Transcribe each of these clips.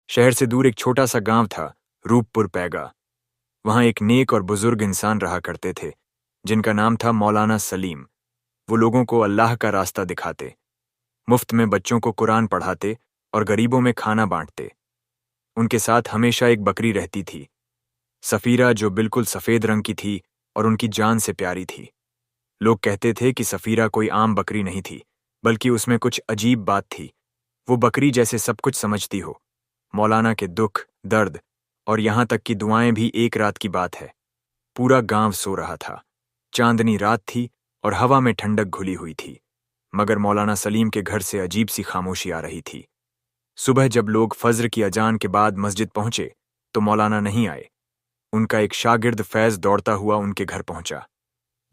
शहर से दूर एक छोटा सा गांव था, रूपपुर पैगा। वहां एक नेक और बुजुर्ग इंसान रहा करते थे, जिनका नाम था मौलाना सलीम। वो लोगों को अल्लाह का रास्ता दिखाते, मुफ्त में बच्चों को कुरान पढ़ाते और गरीबों में खाना बांटते। उनके साथ हमेशा एक बकरी रहती थी, सफीरा, जो बिल्कुल सफेद रंग की थी और उनकी जान से प्यारी थी। लोग कहते थे कि सफीरा कोई आम बकरी नहीं थी, बल्कि उसमें कुछ अजीब बात थी। वो बकरी जैसे सब कुछ समझती हो। मौलाना के दुख, दर्द और यहां तक कि दुआएं भी एक रात की बात है। पूरा गांव सो रहा था। चांदनी रात थी और हवा में ठंडक घुली हुई थी, मगर मौलाना सलीम के घर से अजीब सी खामोशी आ रही थी। सुबह जब लोग फज्र की अजान के बाद मस्जिद पहुंचे, तो मौलाना नहीं आए। उनका एक शागिर्द फैज दौड़ता हुआ उनके घर पहुंचा।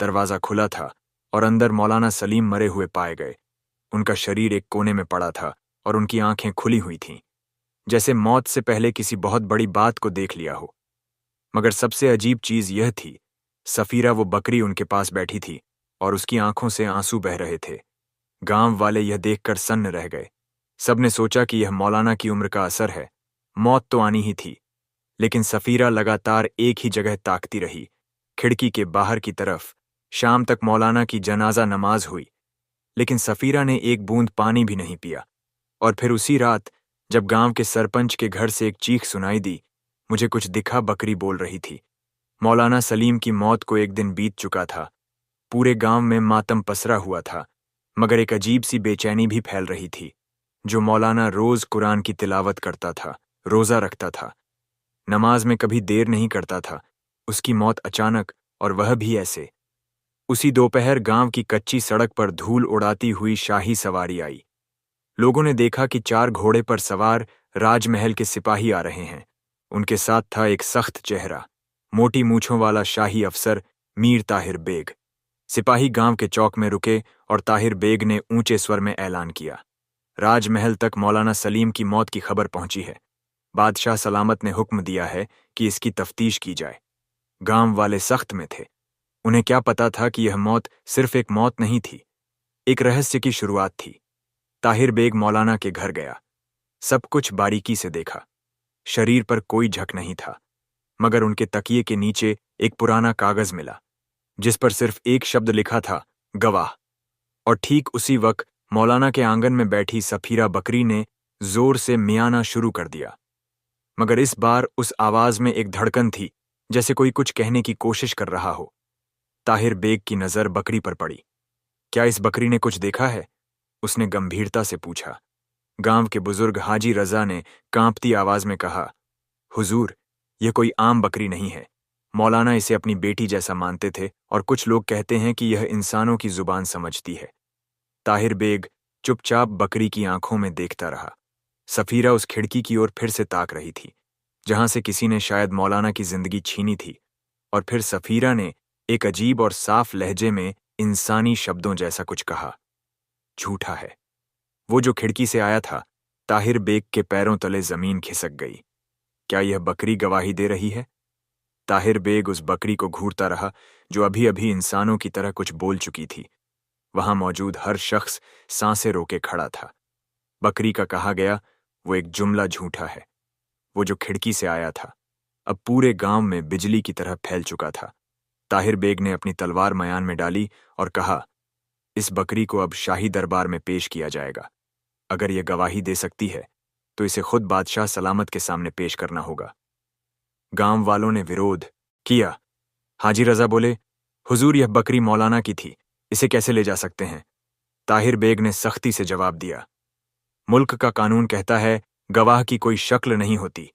दरवाजा खुला था और अंदर मौलाना सलीम मरे हुए पाए गए। उनका शरीर एक कोने में पड़ा था और उनकी आंखें खुली हुई थीं, जैसे मौत से पहले किसी बहुत बड़ी बात को देख लिया हो। मगर सबसे अजीब चीज यह थी, सफीरा, वो बकरी, उनके पास बैठी थी और उसकी आंखों से आंसू बह रहे थे। गांव वाले यह देखकर सन्न रह गए। सबने सोचा कि यह मौलाना की उम्र का असर है। मौत तो आनी ही थी, लेकिन सफीरा लगातार एक ही जगह ताकती रही, खिड़की के बाहर की तरफ। शाम तक मौलाना की जनाजा नमाज हुई, लेकिन सफीरा ने एक बूंद पानी भी नहीं पिया। और फिर उसी रात, जब गांव के सरपंच के घर से एक चीख सुनाई दी, मुझे कुछ दिखा, बकरी बोल रही थी। मौलाना सलीम की मौत को एक दिन बीत चुका था। पूरे गांव में मातम पसरा हुआ था, मगर एक अजीब सी बेचैनी भी फैल रही थी। जो मौलाना रोज कुरान की तिलावत करता था, रोजा रखता था, नमाज में कभी देर नहीं करता था, उसकी मौत अचानक, और वह भी ऐसे। उसी दोपहर गांव की कच्ची सड़क पर धूल उड़ाती हुई शाही सवारी आई। लोगों ने देखा कि 4 घोड़े पर सवार राजमहल के सिपाही आ रहे हैं। उनके साथ था एक सख्त चेहरा, मोटी मूंछों वाला शाही अफसर, मीर ताहिर बेग। सिपाही गांव के चौक में रुके और ताहिर बेग ने ऊंचे स्वर में ऐलान किया, राजमहल तक मौलाना सलीम की मौत की खबर पहुंची है। बादशाह सलामत ने हुक्म दिया है कि इसकी तफ्तीश की जाए। गांव वाले सख्त में थे। उन्हें क्या पता था कि यह मौत सिर्फ एक मौत नहीं थी, एक रहस्य की शुरुआत थी। ताहिर बेग मौलाना के घर गया। सब कुछ बारीकी से देखा। शरीर पर कोई झक नहीं था, मगर उनके तकिए के नीचे एक पुराना कागज मिला, जिस पर सिर्फ एक शब्द लिखा था, गवाह। और ठीक उसी वक्त मौलाना के आंगन में बैठी सफीरा बकरी ने जोर से मियाना शुरू कर दिया। मगर इस बार उस आवाज में एक धड़कन थी, जैसे कोई कुछ कहने की कोशिश कर रहा हो। ताहिर बेग की नजर बकरी पर पड़ी। क्या इस बकरी ने कुछ देखा है? उसने गंभीरता से पूछा। गांव के बुजुर्ग हाजी रजा ने कांपती आवाज में कहा, हुजूर, यह कोई आम बकरी नहीं है। मौलाना इसे अपनी बेटी जैसा मानते थे और कुछ लोग कहते हैं कि यह इंसानों की जुबान समझती है। ताहिर बेग चुपचाप बकरी की आंखों में देखता रहा। सफीरा उस खिड़की की ओर फिर से ताक रही थी, जहां से किसी ने शायद मौलाना की जिंदगी छीनी थी। और फिर सफीरा ने एक अजीब और साफ लहजे में इंसानी शब्दों जैसा कुछ कहा, झूठा है। वो जो खिड़की से आया था, ताहिर बेग के पैरों तले जमीन खिसक गई। क्या यह बकरी गवाही दे रही है? ताहिर बेग उस बकरी को घूरता रहा, जो अभी अभी इंसानों की तरह कुछ बोल चुकी थी। वहां मौजूद हर शख्स सांसें रोके खड़ा था। बकरी का कहा गया वो एक जुमला झूठा है। वो जो खिड़की से आया था, अब पूरे गांव में बिजली की तरह फैल चुका था। ताहिर बेग ने अपनी तलवार मयान में डाली और कहा, इस बकरी को अब शाही दरबार में पेश किया जाएगा। अगर यह गवाही दे सकती है, तो इसे खुद बादशाह सलामत के सामने पेश करना होगा। गांव वालों ने विरोध किया। हाजी रजा बोले, हुजूर, यह बकरी मौलाना की थी, इसे कैसे ले जा सकते हैं? ताहिर बेग ने सख्ती से जवाब दिया, मुल्क का कानून कहता है, गवाह की कोई शक्ल नहीं होती,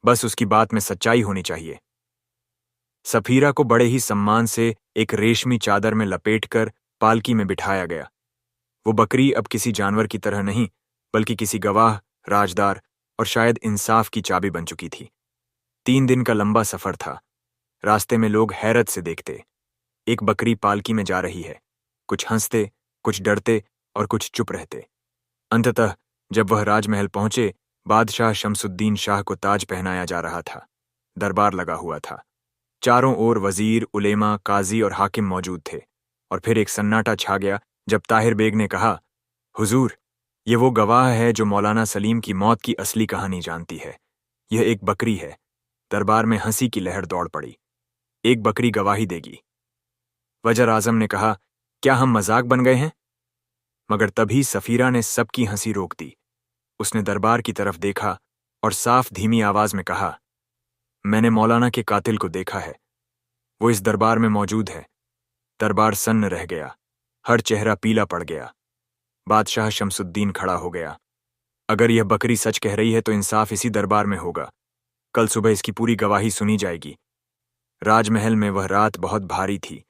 बस उसकी बात में सच्चाई होनी चाहिए। सफीरा को बड़े ही सम्मान से एक रेशमी चादर में लपेटकर पालकी में बिठाया गया। वो बकरी अब किसी जानवर की तरह नहीं, बल्कि किसी गवाह, राजदार और शायद इंसाफ की चाबी बन चुकी थी। 3 दिन का लंबा सफर था। रास्ते में लोग हैरत से देखते, एक बकरी पालकी में जा रही है। कुछ हंसते, कुछ डरते और कुछ चुप रहते। अंततः जब वह राजमहल पहुंचे, बादशाह शमसुद्दीन शाह को ताज पहनाया जा रहा था। दरबार लगा हुआ था। चारों ओर वजीर, उलेमा, काजी और हाकिम मौजूद थे। और फिर एक सन्नाटा छा गया जब ताहिर बेग ने कहा, हुजूर, یہ وہ گواہ ہے جو مولانا سلیم کی موت کی اصلی کہانی جانتی ہے۔ یہ ایک بکری ہے۔ دربار میں ہنسی کی لہر دوڑ پڑی۔ ایک بکری گواہی دے گی؟ وزیر اعظم نے کہا، کیا ہم مذاق بن گئے ہیں؟ مگر تبھی سفیرہ نے سب کی ہنسی روک دی۔ اس نے دربار کی طرف دیکھا اور صاف دھیمی آواز میں کہا، میں نے مولانا کے قاتل کو دیکھا ہے۔ وہ اس دربار میں موجود ہے۔ دربار سن رہ گیا۔ ہر چہرہ پیلا پڑ گیا۔ بادشاہ شمس الدین کھڑا ہو گیا۔ اگر یہ بکری سچ کہہ رہی ہے تو انصاف اسی دربار میں ہوگا۔ کل صبح اس کی پوری گواہی سنی جائے گی۔ راج محل میں وہ رات بہت بھاری تھی۔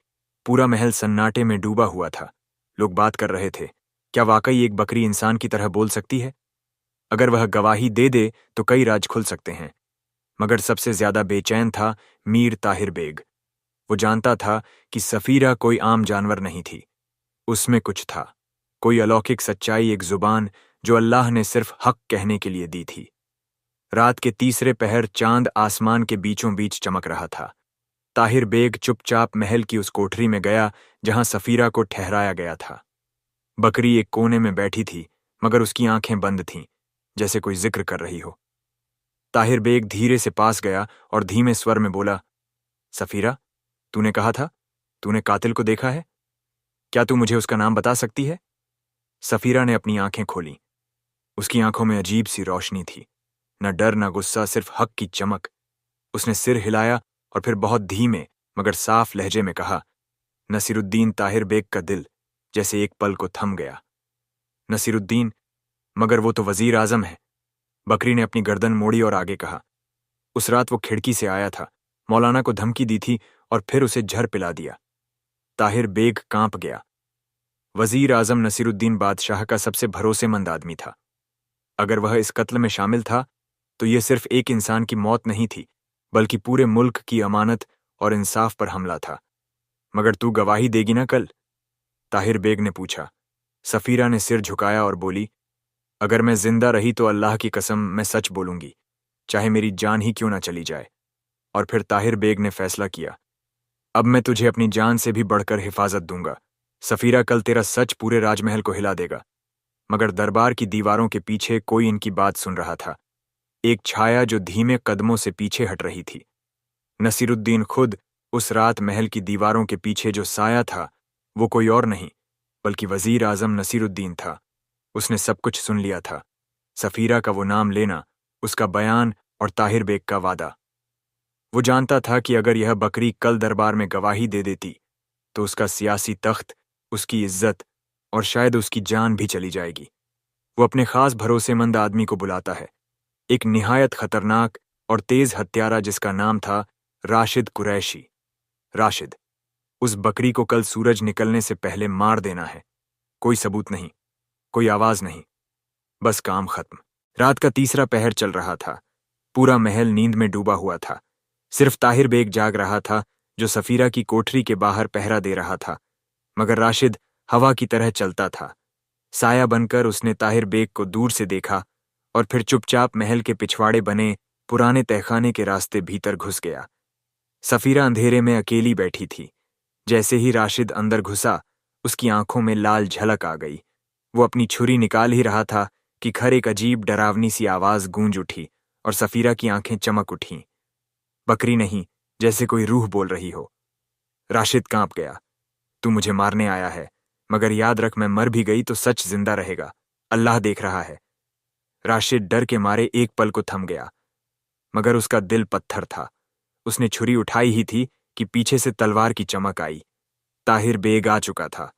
پورا محل سناٹے میں ڈوبا ہوا تھا۔ لوگ بات کر رہے تھے، کیا واقعی ایک بکری انسان کی طرح بول سکتی ہے؟ اگر وہ گواہی دے دے تو کئی راز کھل سکتے ہیں۔ مگر سب سے زیادہ بے چین تھا میر طاہر بیگ۔ وہ جانتا تھا کہ سفیرہ کوئی عام جانور نہیں تھی۔ اس میں کچھ تھا، کوئی الوکک سچائی، ایک زبان جو اللہ نے صرف حق کہنے کے لیے دی تھی۔ رات کے تیسرے پہر چاند آسمان کے بیچوں بیچ چمک رہا تھا۔ طاہر بیگ چپ چاپ محل کی اس کوٹری میں گیا جہاں سفیرہ کو ٹھہرایا گیا تھا۔ بکری ایک کونے میں بیٹھی تھی، مگر اس کی آنکھیں بند تھیں، جیسے کوئی ذکر کر رہی ہو۔ طاہر بیگ دھیرے سے پاس گیا اور دھیمے سور میں بولا، سفیرہ، تو نے کہا تھا تو نے قاتل کو دیکھا ہے؟ کیا تو مجھے اس کا نام بتا سکتی ہے؟ سفیرہ نے اپنی آنکھیں کھولیں۔ اس کی آنکھوں میں عجیب سی روشنی تھی، نہ ڈر نہ غصہ، صرف حق کی چمک۔ اس نے سر ہلایا اور پھر بہت دھیمے مگر صاف لہجے میں کہا، نصیر الدین طاہر بیگ کا دل جیسے ایک پل کو تھم گیا۔ نصیر الدین؟ مگر وہ تو وزیر اعظم ہے۔ بکری نے اپنی گردن موڑی اور آگے کہا، اس رات وہ کھڑکی سے آیا تھا، مولانا کو دھمکی دی تھی اور پھر اسے جھر پلا دیا۔ طاہر بیگ کانپ گیا۔ وزیر اعظم نصیر الدین بادشاہ کا سب سے بھروسے مند آدمی تھا۔ اگر وہ اس قتل میں شامل تھا تو یہ صرف ایک انسان کی موت نہیں تھی، بلکہ پورے ملک کی امانت اور انصاف پر حملہ تھا۔ مگر تو گواہی دے گی نا کل؟ طاہر بیگ نے پوچھا۔ سفیرہ نے سر جھکایا اور بولی، اگر میں زندہ رہی تو اللہ کی قسم میں سچ بولوں گی، چاہے میری جان ہی کیوں نہ چلی جائے۔ اور پھر طاہر بیگ نے فیصلہ کیا، اب میں تجھے اپنی جان سے بھی بڑھ کر حفاظت دوں گا۔ سفیرہ کل تیرا سچ پورے راج محل کو ہلا دے گا۔ مگر دربار کی دیواروں کے پیچھے کوئی ان کی بات سن رہا تھا، ایک چھایا جو دھیمے قدموں سے پیچھے ہٹ رہی تھی۔ نصیر الدین خود اس رات محل کی دیواروں کے پیچھے جو سایہ تھا وہ کوئی اور نہیں بلکہ وزیر اعظم نصیر الدین تھا۔ اس نے سب کچھ سن لیا تھا، سفیرہ کا وہ نام لینا، اس کا بیان اور طاہر بیگ کا وعدہ۔ وہ جانتا تھا کہ اگر یہ بکری کل دربار میں گواہی دے دیتی تو اس کا سیاسی تخت، اس کی عزت اور شاید اس کی جان بھی چلی جائے گی۔ وہ اپنے خاص بھروسے مند آدمی کو بلاتا ہے، ایک نہایت خطرناک اور تیز ہتھیارہ جس کا نام تھا راشد قریشی۔ راشد، اس بکری کو کل سورج نکلنے سے پہلے مار دینا ہے۔ کوئی ثبوت نہیں، کوئی آواز نہیں، بس کام ختم۔ رات کا تیسرا پہر چل رہا تھا۔ پورا محل نیند میں ڈوبا ہوا تھا۔ صرف طاہر بیگ جاگ رہا تھا جو سفیرہ کی کوٹری کے باہر پہرا دے رہا تھا، مگر راشد ہوا کی طرح چلتا تھا۔ سایہ بن کر اس نے طاہر بیگ کو دور سے دیکھا اور پھر چپ چاپ محل کے پچھواڑے بنے پرانے تہخانے کے راستے بھیتر گھس گیا۔ سفیرہ اندھیرے میں اکیلی بیٹھی تھی۔ جیسے ہی راشد اندر گھسا، اس کی آنکھوں میں لال جھلک آ گئی۔ وہ اپنی چھری نکال ہی رہا تھا کہ گھر ایک عجیب ڈراونی سی آواز گونج اٹھی اور سفیرہ کی آنکھیں چمک اٹھیں۔ بکری نہیں، جیسے کوئی روح بول رہی ہو۔ راشد کانپ گیا۔ تو مجھے مارنے آیا ہے، مگر یاد رکھ میں مر بھی گئی تو سچ زندہ رہے گا، اللہ دیکھ رہا ہے۔ راشد ڈر کے مارے ایک پل کو تھم گیا، مگر اس کا دل پتھر تھا۔ اس نے چھری اٹھائی ہی تھی کہ پیچھے سے تلوار کی چمک آئی۔ طاہر بیگ آ چکا تھا۔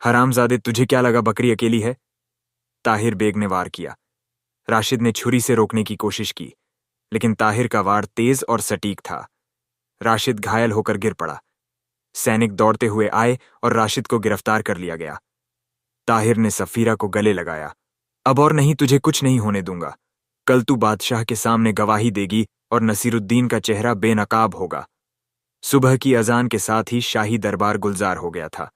حرامزادے، تجھے کیا لگا بکری اکیلی ہے؟ طاہر بیگ نے وار کیا۔ راشد نے چھری سے روکنے کی کوشش کی، لیکن طاہر کا وار تیز اور سٹیک تھا۔ راشد گھائل ہو کر گر پڑا۔ سینک دوڑتے ہوئے آئے اور راشد کو گرفتار کر لیا گیا۔ طاہر نے سفیرہ کو گلے لگایا، اب اور نہیں، تجھے کچھ نہیں ہونے دوں گا۔ کل تو بادشاہ کے سامنے گواہی دے گی اور نصیر الدین کا چہرہ بے نقاب ہوگا۔ صبح کی اذان کے ساتھ ہی شاہی دربار گلزار ہو گیا تھا۔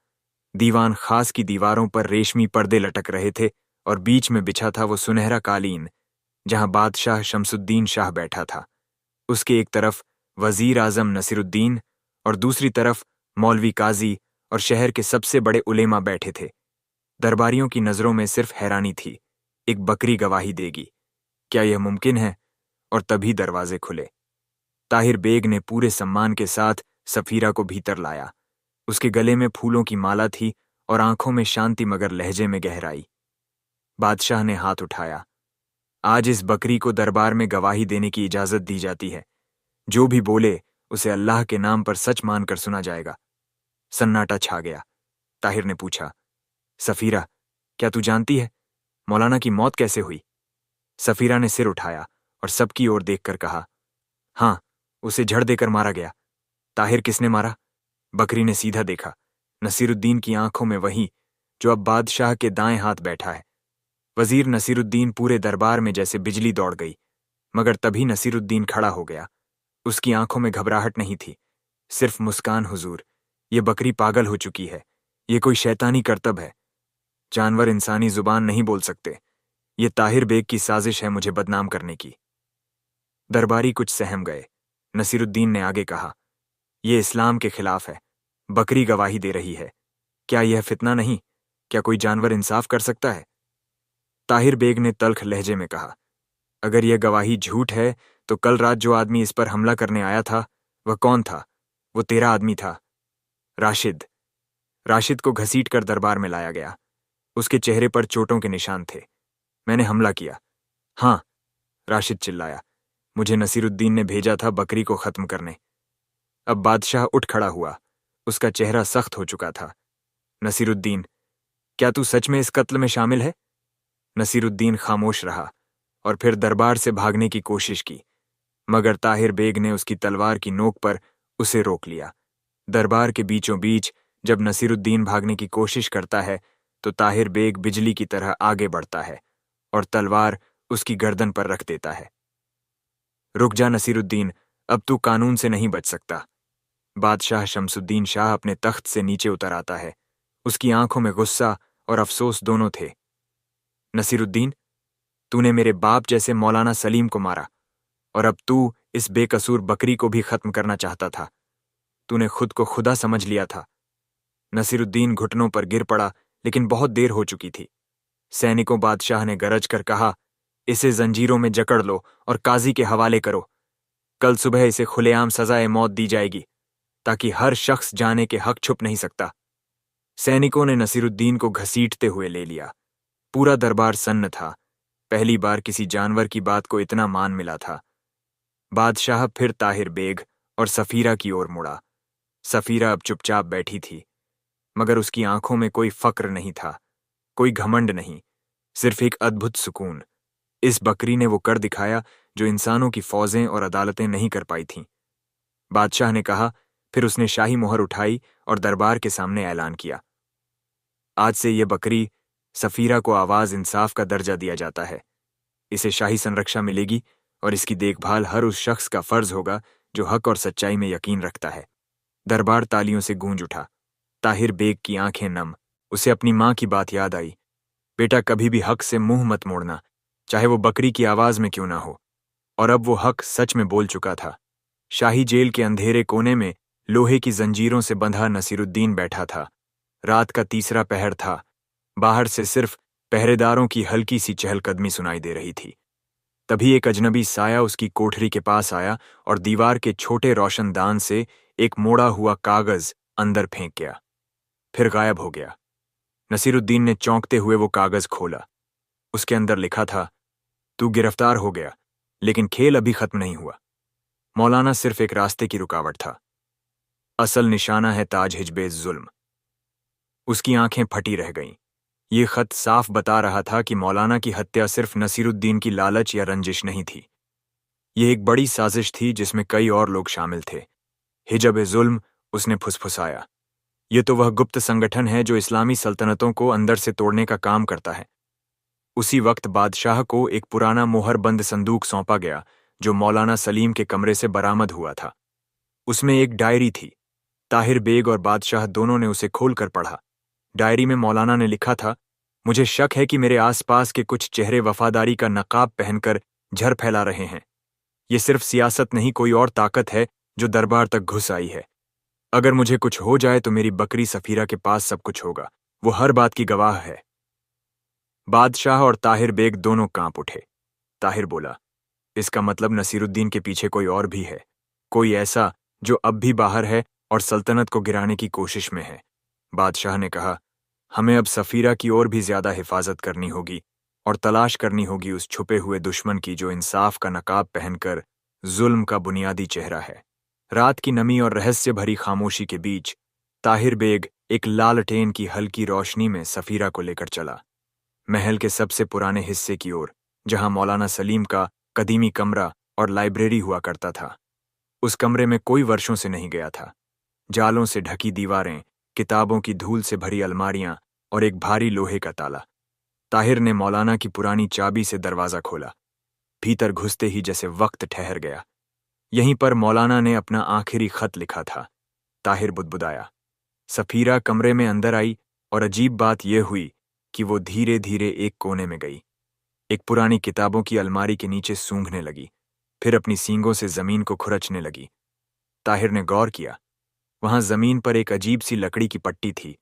دیوان خاص کی دیواروں پر ریشمی پردے لٹک رہے تھے اور بیچ میں بچھا تھا وہ سنہرا قالین جہاں بادشاہ شمس الدین شاہ بیٹھا تھا۔ اس کے ایک طرف وزیر اعظم نصیر الدین اور دوسری طرف مولوی قاضی اور شہر کے سب سے بڑے علماء بیٹھے تھے۔ दरबारियों की नजरों में सिर्फ हैरानी थी। एक बकरी गवाही देगी, क्या यह मुमकिन है? और तभी दरवाजे खुले। ताहिर बेग ने पूरे सम्मान के साथ सफीरा को भीतर लाया। उसके गले में फूलों की माला थी और आंखों में शांति मगर लहजे में गहराई। बादशाह ने हाथ उठाया। आज इस बकरी को दरबार में गवाही देने की इजाजत दी जाती है। जो भी बोले उसे अल्लाह के नाम पर सच मानकर सुना जाएगा। सन्नाटा छा गया। ताहिर ने पूछा, सफीरा, क्या तू जानती है मौलाना की मौत कैसे हुई? सफीरा ने सिर उठाया और सबकी ओर देखकर कहा, हाँ, उसे झड़ देकर मारा गया। ताहिर, किसने मारा? बकरी ने सीधा देखा। नसीरुद्दीन की आंखों में वही जो अब बादशाह के दाएं हाथ बैठा है। वजीर नसीरुद्दीन पूरे दरबार में जैसे बिजली दौड़ गई, मगर तभी नसीरुद्दीन खड़ा हो गया। उसकी आंखों में घबराहट नहीं थी, सिर्फ मुस्कान। हुजूर, ये बकरी पागल हो चुकी है। ये कोई शैतानी करतब है। जानवर इंसानी जुबान नहीं बोल सकते। ये ताहिर बेग की साजिश है मुझे बदनाम करने की। दरबारी कुछ सहम गए। नसीरुद्दीन ने आगे कहा, ये इस्लाम के खिलाफ है। बकरी गवाही दे रही है। क्या यह फितना नहीं? क्या कोई जानवर इंसाफ कर सकता है? ताहिर बेग ने तल्ख लहजे में कहा, अगर यह गवाही झूठ है तो कल रात जो आदमी इस पर हमला करने आया था वह कौन था? वो तेरा आदमी था, राशिद। राशिद को घसीट कर दरबार में लाया गया। उसके चेहरे पर चोटों के निशान थे। मैंने हमला किया। हाँ, राशिद चिल्लाया, मुझे नसीरुद्दीन ने भेजा था बकरी को खत्म करने। अब बादशाह उठ खड़ा हुआ। उसका चेहरा सख्त हो चुका था। नसीरुद्दीन, क्या तू सच में इस कत्ल में शामिल है? नसीरुद्दीन खामोश रहा और फिर दरबार से भागने की कोशिश की, मगर ताहिर बेग ने उसकी तलवार की नोक पर उसे रोक लिया। दरबार के बीचों बीच जब नसीरुद्दीन भागने की कोशिश करता है तो ताहिर बेग बिजली की तरह आगे बढ़ता है और तलवार उसकी गर्दन पर रख देता है। रुक जा नसीरुद्दीन, अब तू कानून से नहीं बच सकता। बादशाह शमसुद्दीन शाह अपने तख्त से नीचे उतर आता है। उसकी आंखों में गुस्सा और अफसोस दोनों थे। नसीरुद्दीन, तूने मेरे बाप जैसे मौलाना सलीम को मारा और अब तू इस बेकसूर बकरी को भी खत्म करना चाहता था। तूने खुद को खुदा समझ लिया था। नसीरुद्दीन घुटनों पर गिर पड़ा, लेकिन बहुत देर हो चुकी थी। सैनिकों, बादशाह ने गरज कर कहा, इसे जंजीरों में जकड़ लो और काजी के हवाले करो। कल सुबह इसे खुलेआम सजाए मौत दी जाएगी, ताकि हर शख्स जाने के हक छुप नहीं सकता। सैनिकों ने नसीरुद्दीन को घसीटते हुए ले लिया। पूरा दरबार सन्न था। पहली बार किसी जानवर की बात को इतना मान मिला था। बादशाह फिर ताहिर बेग और सफीरा की ओर मुड़ा। सफीरा अब चुपचाप बैठी थी, मगर उसकी आंखों में कोई फक्र नहीं था, कोई घमंड नहीं, सिर्फ एक अद्भुत सुकून। इस बकरी ने वो कर दिखाया जो इंसानों की फौजें और अदालतें नहीं कर पाई थीं। बादशाह ने कहा, फिर उसने शाही मोहर उठाई और दरबार के सामने ऐलान किया, आज से ये बकरी सफीरा को आवाज इंसाफ का दर्जा दिया जाता है। इसे शाही संरक्षा मिलेगी और इसकी देखभाल हर उस शख्स का फर्ज होगा जो हक और सच्चाई में यकीन रखता है। दरबार तालियों से गूंज उठा। ताहिर बेग की आंखें नम। उसे अपनी मां की बात याद आई, बेटा, कभी भी हक से मुंह मत मोड़ना, चाहे वो बकरी की आवाज में क्यों ना हो। और अब वो हक सच में बोल चुका था। शाही जेल के अंधेरे कोने में लोहे की जंजीरों से बंधा नसीरुद्दीन बैठा था। रात का तीसरा पहर था। बाहर से सिर्फ पहरेदारों की हल्की सी चहलकदमी सुनाई दे रही थी। तभी एक अजनबी साया उसकी कोठरी के पास आया और दीवार के छोटे रोशनदान से एक मोड़ा हुआ कागज अंदर फेंक गया, फिर गायब हो गया। नसीरुद्दीन ने चौंकते हुए वो कागज खोला। उसके अंदर लिखा था, तू गिरफ्तार हो गया, लेकिन खेल अभी खत्म नहीं हुआ। मौलाना सिर्फ एक रास्ते की रुकावट था। असल निशाना है ताज हिजबे जुल्म। उसकी आंखें फटी रह गईं। ये खत साफ बता रहा था कि मौलाना की हत्या सिर्फ नसीरुद्दीन की लालच या रंजिश नहीं थी। ये एक बड़ी साजिश थी जिसमें कई और लोग शामिल थे। हिजबे जुल्म, उसने फुसफुसाया, ये तो वह गुप्त संगठन है जो इस्लामी सल्तनतों को अंदर से तोड़ने का काम करता है। उसी वक्त बादशाह को एक पुराना मोहरबंद संदूक सौंपा गया जो मौलाना सलीम के कमरे से बरामद हुआ था। उसमें एक डायरी थी। ताहिर बेग और बादशाह दोनों ने उसे खोलकर पढ़ा। डायरी में मौलाना ने लिखा था, मुझे शक है कि मेरे आसपास के कुछ चेहरे वफादारी का नकाब पहनकर झर फैला रहे हैं। ये सिर्फ सियासत नहीं, कोई और ताकत है जो दरबार तक घुस आई है। अगर मुझे कुछ हो जाए तो मेरी बकरी सफीरा के पास सब कुछ होगा। वो हर बात की गवाह है। बादशाह और ताहिर बेग दोनों कांप उठे। ताहिर बोला, इसका मतलब नसीरुद्दीन के पीछे कोई और भी है, कोई ऐसा जो अब भी बाहर है और सल्तनत को गिराने की कोशिश में है। बादशाह ने कहा, हमें अब सफीरा की ओर भी ज्यादा हिफाजत करनी होगी और तलाश करनी होगी उस छुपे हुए दुश्मन की जो इंसाफ का नकाब पहनकर जुल्म का बुनियादी चेहरा है। रात की नमी और रहस्य भरी खामोशी के बीच ताहिर बेग एक लालटेन की हल्की रोशनी में सफीरा को लेकर चला, महल के सबसे पुराने हिस्से की ओर, जहां मौलाना सलीम का कदीमी कमरा और लाइब्रेरी हुआ करता था। उस कमरे में कोई वर्षों से नहीं गया था। जालों से ढकी दीवारें, किताबों की धूल से भरी अलमारियां और एक भारी लोहे का ताला। ताहिर ने मौलाना की पुरानी चाबी से दरवाजा खोला। भीतर घुसते ही जैसे वक्त ठहर गया। यहीं पर मौलाना ने अपना आखिरी खत लिखा था। ताहिर बुदबुदाया। सफीरा कमरे में अंदर आई और अजीब बात यह हुई कि वो धीरे धीरे एक कोने में गई, एक पुरानी किताबों की अलमारी के नीचे सूंघने लगी, फिर अपनी सींगों से जमीन को खुरचने लगी। ताहिर ने गौर किया, वहां जमीन पर एक अजीब सी लकड़ी की पट्टी थी।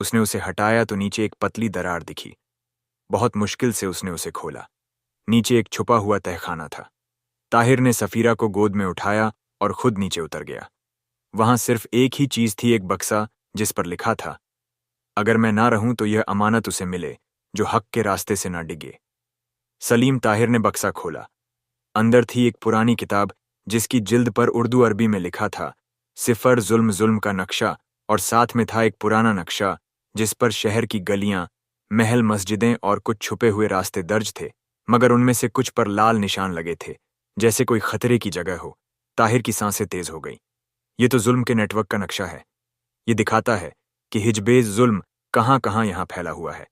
उसने उसे हटाया तो नीचे एक पतली दरार दिखी। बहुत मुश्किल से उसने उसे खोला। नीचे एक छुपा हुआ तहखाना था। ताहिर ने सफीरा को गोद में उठाया और खुद नीचे उतर गया। वहां सिर्फ एक ही चीज थी, एक बक्सा जिस पर लिखा था, अगर मैं ना रहूं तो यह अमानत उसे मिले जो हक के रास्ते से ना डिगे। सलीम। ताहिर ने बक्सा खोला। अंदर थी एक पुरानी किताब जिसकी जिल्द पर उर्दू अरबी में लिखा था, सिफर जुल्म जुल्म का नक्शा, और साथ में था एक पुराना नक्शा जिस पर शहर की गलियां, महल, मस्जिदें और कुछ छुपे हुए रास्ते दर्ज थे, मगर उनमें से कुछ पर लाल निशान लगे थे, जैसे कोई खतरे की जगह हो। ताहिर की सांसें तेज हो गई। ये तो जुल्म के नेटवर्क का नक्शा है। ये दिखाता है कि हिजबेज जुल्म कहां कहां यहां फैला हुआ है।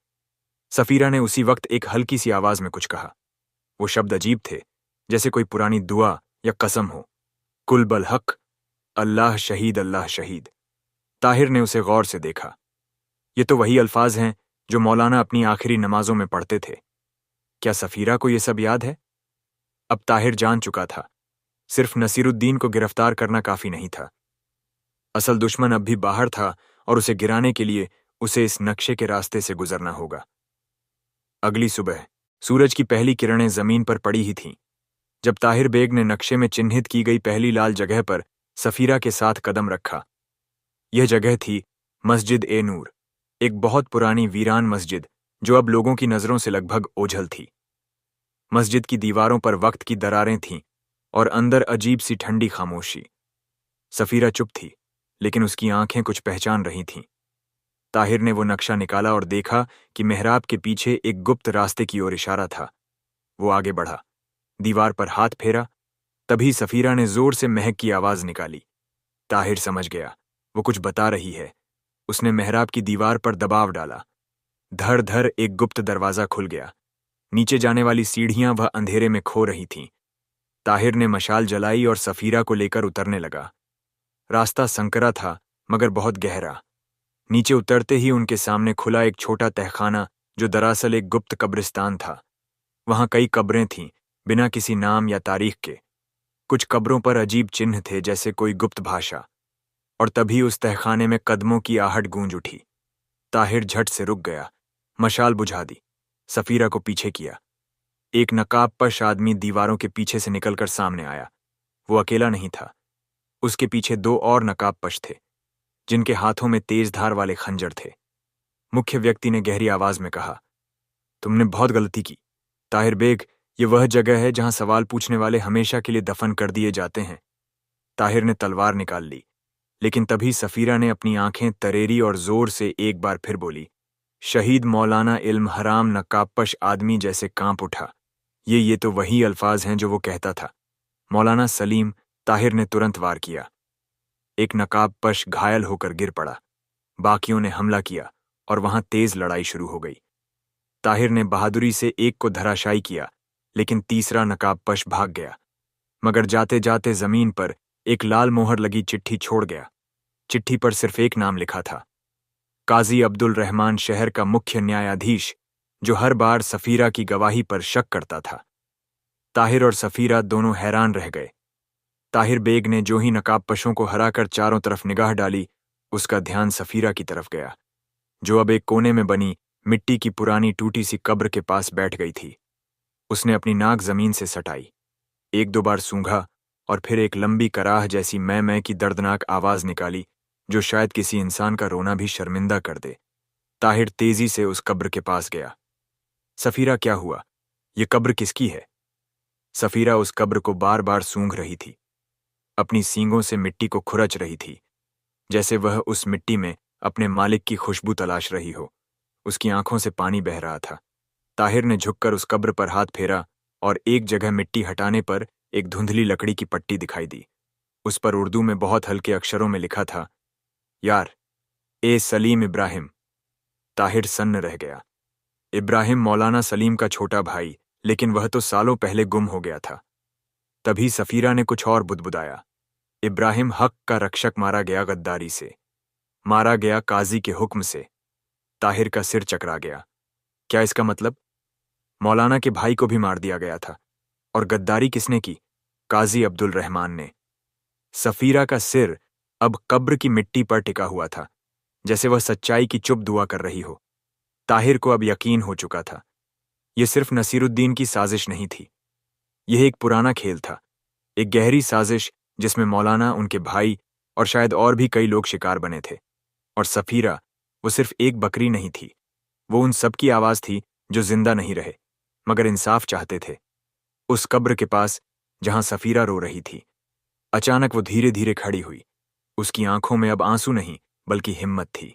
सफीरा ने उसी वक्त एक हल्की सी आवाज में कुछ कहा। वो शब्द अजीब थे, जैसे कोई पुरानी दुआ या कसम हो। कुल बल हक, अल्लाह शहीद, अल्लाह शहीद। ताहिर ने उसे गौर से देखा। ये तो वही अल्फाज हैं जो मौलाना अपनी आखिरी नमाजों में पढ़ते थे। क्या सफीरा को यह सब याद है? अब ताहिर जान चुका था, सिर्फ नसीरुद्दीन को गिरफ्तार करना काफी नहीं था। असल दुश्मन अब भी बाहर था और उसे गिराने के लिए उसे इस नक्शे के रास्ते से गुजरना होगा। अगली सुबह सूरज की पहली किरणें जमीन पर पड़ी ही थीं। जब ताहिर बेग ने नक्शे में चिन्हित की गई पहली लाल जगह पर सफीरा के साथ कदम रखा, यह जगह थी मस्जिद ए नूर, एक बहुत पुरानी वीरान मस्जिद जो अब लोगों की नजरों से लगभग ओझल थी। मस्जिद की दीवारों पर वक्त की दरारें थीं और अंदर अजीब सी ठंडी खामोशी। सफीरा चुप थी, लेकिन उसकी आंखें कुछ पहचान रही थीं। ताहिर ने वो नक्शा निकाला और देखा कि मेहराब के पीछे एक गुप्त रास्ते की ओर इशारा था। वो आगे बढ़ा, दीवार पर हाथ फेरा, तभी सफीरा ने जोर से महक की आवाज निकाली। ताहिर समझ गया, वो कुछ बता रही है। उसने मेहराब की दीवार पर दबाव डाला। धड़ धड़ एक गुप्त दरवाजा खुल गया। नीचे जाने वाली सीढ़ियां वह अंधेरे में खो रही थीं। ताहिर ने मशाल जलाई और सफीरा को लेकर उतरने लगा। रास्ता संकरा था, मगर बहुत गहरा। नीचे उतरते ही उनके सामने खुला एक छोटा तहखाना जो दरअसल एक गुप्त कब्रिस्तान था। वहां कई कब्रें थीं, बिना किसी नाम या तारीख के। कुछ कब्रों पर अजीब चिन्ह थे, जैसे कोई गुप्त भाषा। और तभी उस तहखाने में कदमों की आहट गूंज उठी। ताहिर झट से रुक गया, मशाल बुझा दी, सफीरा को पीछे किया। एक नकाबपोश आदमी दीवारों के पीछे से निकलकर सामने आया। वो अकेला नहीं था, उसके पीछे दो और नकाबपोश थे, जिनके हाथों में तेज धार वाले खंजर थे। मुख्य व्यक्ति ने गहरी आवाज में कहा, तुमने बहुत गलती की ताहिर बेग। ये वह जगह है जहां सवाल पूछने वाले हमेशा के लिए दफन कर दिए जाते हैं। ताहिर ने तलवार निकाल ली, लेकिन तभी सफीरा ने अपनी आंखें तरेरी और जोर से एक बार फिर बोली, शहीद मौलाना इल्म हराम। नकाबपोश आदमी जैसे कांप उठा। ये तो वही अल्फाज हैं जो वो कहता था। मौलाना सलीम। ताहिर ने तुरंत वार किया। एक नकाबपोश घायल होकर गिर पड़ा। बाकियों ने हमला किया और वहां तेज लड़ाई शुरू हो गई। ताहिर ने बहादुरी से एक को धराशायी किया, लेकिन तीसरा नकाबपोश भाग गया, मगर जाते जाते जमीन पर एक लाल मोहर लगी चिट्ठी छोड़ गया। चिट्ठी पर सिर्फ एक नाम लिखा था, काजी अब्दुल रहमान, शहर का मुख्य न्यायाधीश, जो हर बार सफीरा की गवाही पर शक करता था। ताहिर और सफीरा दोनों हैरान रह गए। ताहिर बेग ने जो ही नकाबपोशों को हराकर चारों तरफ निगाह डाली, उसका ध्यान सफीरा की तरफ गया। जो अब एक कोने में बनी मिट्टी की पुरानी टूटी सी कब्र के पास बैठ गई थी। उसने अपनी नाक जमीन से सटाई, एक दो बार सूंघा और फिर एक लंबी कराह जैसी मैं की दर्दनाक आवाज निकाली, जो शायद किसी इंसान का रोना भी शर्मिंदा कर दे। ताहिर तेजी से उस कब्र के पास गया। सफीरा, क्या हुआ? ये कब्र किसकी है? सफीरा उस कब्र को बार बार सूंघ रही थी, अपनी सींगों से मिट्टी को खुरच रही थी, जैसे वह उस मिट्टी में अपने मालिक की खुशबू तलाश रही हो। उसकी आंखों से पानी बह रहा था। ताहिर ने झुककर उस कब्र पर हाथ फेरा और एक जगह मिट्टी हटाने पर एक धुंधली लकड़ी की पट्टी दिखाई दी। उस पर उर्दू में बहुत हल्के अक्षरों में लिखा था, यार ए सलीम इब्राहिम। ताहिर सन्न रह गया। इब्राहिम मौलाना सलीम का छोटा भाई, लेकिन वह तो सालों पहले गुम हो गया था। तभी सफीरा ने कुछ और बुदबुदाया, इब्राहिम हक का रक्षक मारा गया गद्दारी से, मारा गया काजी के हुक्म से। ताहिर का सिर चकरा गया। क्या इसका मतलब? मौलाना के भाई को भी मार दिया गया था। और गद्दारी किसने की? काजी अब्दुल रहमान ने। सफीरा का सिर अब कब्र की मिट्टी पर टिका हुआ था, जैसे वह सच्चाई की चुप दुआ कर रही हो। ताहिर को अब यकीन हो चुका था, यह सिर्फ नसीरुद्दीन की साजिश नहीं थी। यह एक पुराना खेल था, एक गहरी साजिश जिसमें मौलाना, उनके भाई और शायद और भी कई लोग शिकार बने थे। और सफीरा, वो सिर्फ एक बकरी नहीं थी, वो उन सब की आवाज थी जो जिंदा नहीं रहे मगर इंसाफ चाहते थे। उस कब्र के पास जहां सफीरा रो रही थी, अचानक वो धीरे धीरे खड़ी हुई। उसकी आंखों में अब आंसू नहीं बल्कि हिम्मत थी।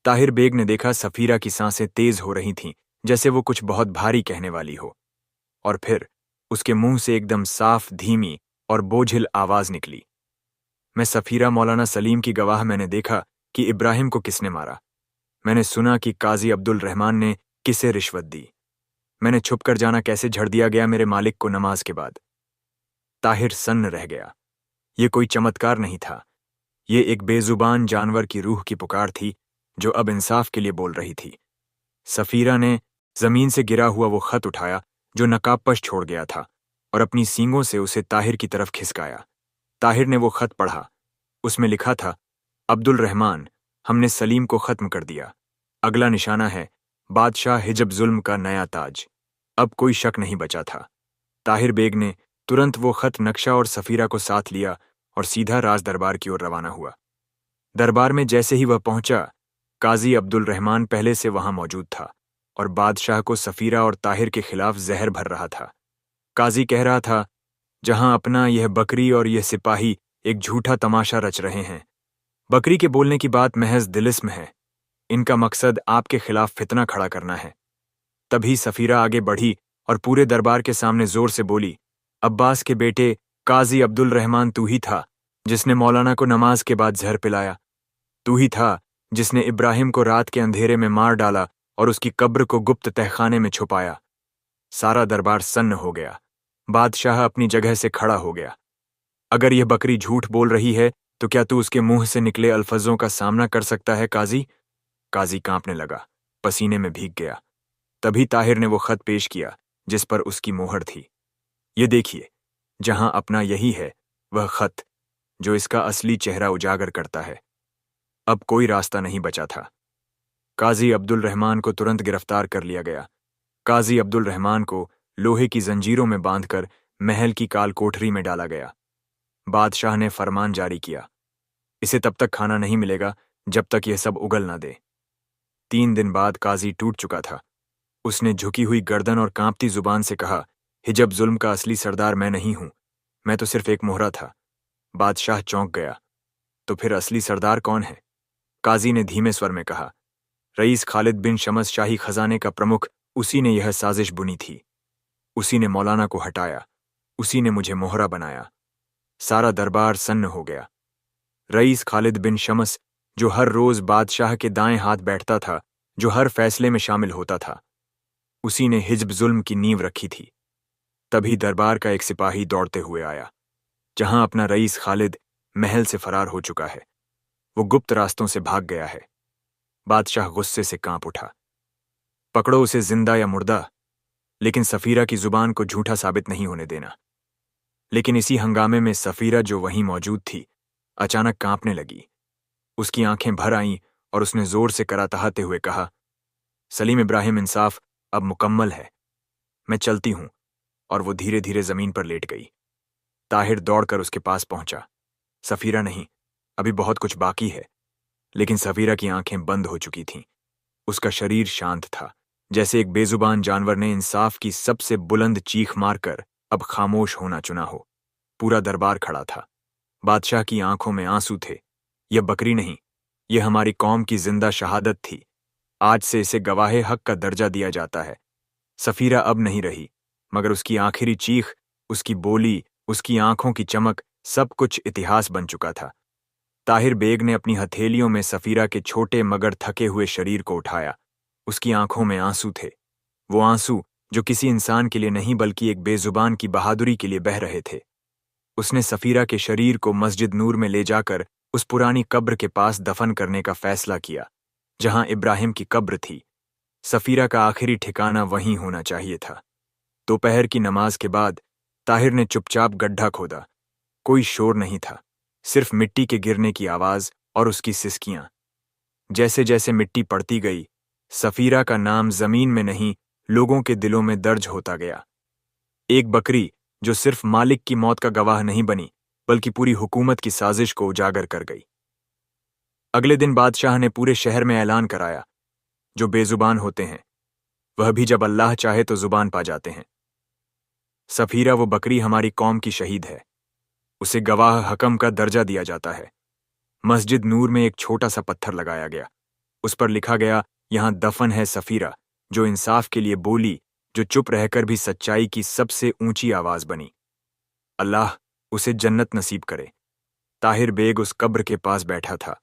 ताहिर बेग ने देखा सफीरा की सांसें तेज हो रही थीं, जैसे वो कुछ बहुत भारी कहने वाली हो। और फिर उसके मुंह से एकदम साफ, धीमी और बोझिल आवाज निकली, मैं सफीरा, मौलाना सलीम की गवाह। मैंने देखा कि इब्राहिम को किसने मारा। मैंने सुना कि काजी अब्दुल रहमान ने किसे रिश्वत दी। मैंने छुप कर जाना कैसे झड़ दिया गया मेरे मालिक को नमाज के बाद। ताहिर सन्न रह गया। ये कोई चमत्कार नहीं था, ये एक बेजुबान जानवर की रूह की पुकार थी जो अब इंसाफ के लिए बोल रही थी। सफीरा ने जमीन से गिरा हुआ वो खत उठाया जो नकाबपोश छोड़ गया था और अपनी सींगों से उसे ताहिर की तरफ खिसकाया। ताहिर ने वो खत पढ़ा। उसमें लिखा था, अब्दुल रहमान, हमने सलीम को खत्म कर दिया। अगला निशाना है बादशाह हिजब जुल्म का नया ताज। अब कोई शक नहीं बचा था। ताहिर बेग ने तुरंत वो खत, नक्शा और सफीरा को साथ लिया और सीधा राज दरबार की ओर रवाना हुआ। दरबार में जैसे ही वह पहुंचा, काजी अब्दुल रहमान पहले से वहां मौजूद था और बादशाह को सफीरा और ताहिर के खिलाफ जहर भर रहा था। काजी कह रहा था, जहां अपना यह बकरी और यह सिपाही एक झूठा तमाशा रच रहे हैं। बकरी के बोलने की बात महज दिलिस्म है, इनका मकसद आपके खिलाफ फितना खड़ा करना है। तभी सफीरा आगे बढ़ी और पूरे दरबार के सामने जोर से बोली, अब्बास के बेटे काजी अब्दुल रहमान, तू ही था जिसने मौलाना को नमाज के बाद जहर पिलाया। तू ही था जिसने इब्राहिम को रात के अंधेरे में मार डाला और उसकी कब्र को गुप्त तहखाने में छुपाया। सारा दरबार सन्न हो गया। बादशाह अपनी जगह से खड़ा हो गया। अगर यह बकरी झूठ बोल रही है तो क्या तू उसके मुंह से निकले अल्फाजों का सामना कर सकता है काजी? काजी कांपने लगा, पसीने में भीग गया। तभी ताहिर ने वो खत पेश किया जिस पर उसकी मोहर थी। ये देखिए, जहां अपना यही है वह खत जो इसका असली चेहरा उजागर करता है। अब कोई रास्ता नहीं बचा था। काजी अब्दुल रहमान को तुरंत गिरफ्तार कर लिया गया। काजी अब्दुल रहमान को लोहे की जंजीरों में बांधकर महल की काल कोठरी में डाला गया। बादशाह ने फरमान जारी किया, इसे तब तक खाना नहीं मिलेगा जब तक यह सब उगल ना दे। 3 दिन बाद काजी टूट चुका था। उसने झुकी हुई गर्दन और कांपती जुबान से कहा, हिजब जुल्म का असली सरदार मैं नहीं हूं, मैं तो सिर्फ एक मोहरा था। बादशाह चौंक गया, तो फिर असली सरदार कौन है? काजी ने धीमे स्वर में कहा, रईस खालिद बिन शमस शाही खजाने का प्रमुख, उसी ने यह साजिश बुनी थी। उसी ने मौलाना को हटाया, उसी ने मुझे मोहरा बनाया। सारा दरबार सन्न हो गया। रईस खालिद बिन शमस, जो हर रोज बादशाह के दाएं हाथ बैठता था, जो हर फैसले में शामिल होता था, उसी ने हिजब जुल्म की नींव रखी थी। तभी दरबार का एक सिपाही दौड़ते हुए आया। जहां अपना रईस खालिद महल से फरार हो चुका है, वो गुप्त रास्तों से भाग गया है। बादशाह गुस्से से कांप उठा। पकड़ो उसे, जिंदा या मुर्दा, लेकिन सफीरा की जुबान को झूठा साबित नहीं होने देना। लेकिन इसी हंगामे में सफीरा, जो वहीं मौजूद थी, अचानक कांपने लगी। उसकी आंखें भर आईं और उसने जोर से कराहते हुए कहा, सलीम इब्राहिम, इंसाफ अब मुकम्मल है, मैं चलती हूं। और वो धीरे धीरे जमीन पर लेट गई। ताहिर दौड़कर उसके पास पहुंचा। सफीरा नहीं, अभी बहुत कुछ बाकी है। लेकिन सफीरा की आंखें बंद हो चुकी थीं। उसका शरीर शांत था, जैसे एक बेजुबान जानवर ने इंसाफ की सबसे बुलंद चीख मारकर अब खामोश होना चुना हो। पूरा दरबार खड़ा था। बादशाह की आंखों में आंसू थे। यह बकरी नहीं, यह हमारी कौम की जिंदा शहादत थी। आज से इसे गवाहे हक का दर्जा दिया जाता है। सफीरा अब नहीं रही, मगर उसकी आखिरी चीख, उसकी बोली, उसकी आंखों की चमक, सब कुछ इतिहास बन चुका था। ताहिर बेग ने अपनी हथेलियों में सफीरा के छोटे मगर थके हुए शरीर को उठाया। उसकी आंखों में आंसू थे, वो आंसू जो किसी इंसान के लिए नहीं बल्कि एक बेजुबान की बहादुरी के लिए बह रहे थे। उसने सफीरा के शरीर को मस्जिद नूर में ले जाकर उस पुरानी कब्र के पास दफन करने का फैसला किया, जहां इब्राहिम की कब्र थी। सफीरा का आखिरी ठिकाना वहीं होना चाहिए था। दोपहर की नमाज के बाद ताहिर ने चुपचाप गड्ढा खोदा। कोई शोर नहीं था, सिर्फ मिट्टी के गिरने की आवाज और उसकी सिसकियां। जैसे जैसे मिट्टी पड़ती गई, सफीरा का नाम जमीन में नहीं, लोगों के दिलों में दर्ज होता गया। एक बकरी जो सिर्फ मालिक की मौत का गवाह नहीं बनी, बल्कि पूरी हुकूमत की साजिश को उजागर कर गई। अगले दिन बादशाह ने पूरे शहर में ऐलान कराया, जो बेजुबान होते हैं वह भी जब अल्लाह चाहे तो जुबान पा जाते हैं। सफीरा वो बकरी हमारी कौम की शहीद है, उसे गवाह हकम का दर्जा दिया जाता है। मस्जिद नूर में एक छोटा सा पत्थर लगाया गया। उस पर लिखा गया, यहां दफन है सफीरा, जो इंसाफ के लिए बोली, जो चुप रहकर भी सच्चाई की सबसे ऊंची आवाज बनी। अल्लाह उसे जन्नत नसीब करे। ताहिर बेग उस कब्र के पास बैठा था।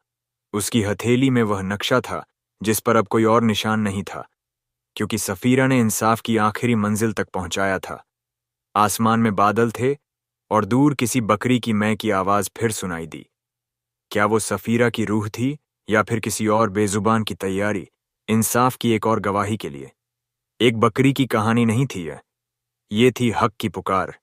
उसकी हथेली में वह नक्शा था जिस पर अब कोई और निशान नहीं था, क्योंकि सफीरा ने इंसाफ की आखिरी मंजिल तक पहुंचाया था। आसमान में बादल थे और दूर किसी बकरी की मैं की आवाज फिर सुनाई दी। क्या वो सफीरा की रूह थी या फिर किसी और बेजुबान की तैयारी, इंसाफ की एक और गवाही के लिए? एक बकरी की कहानी नहीं थी ये थी हक की पुकार।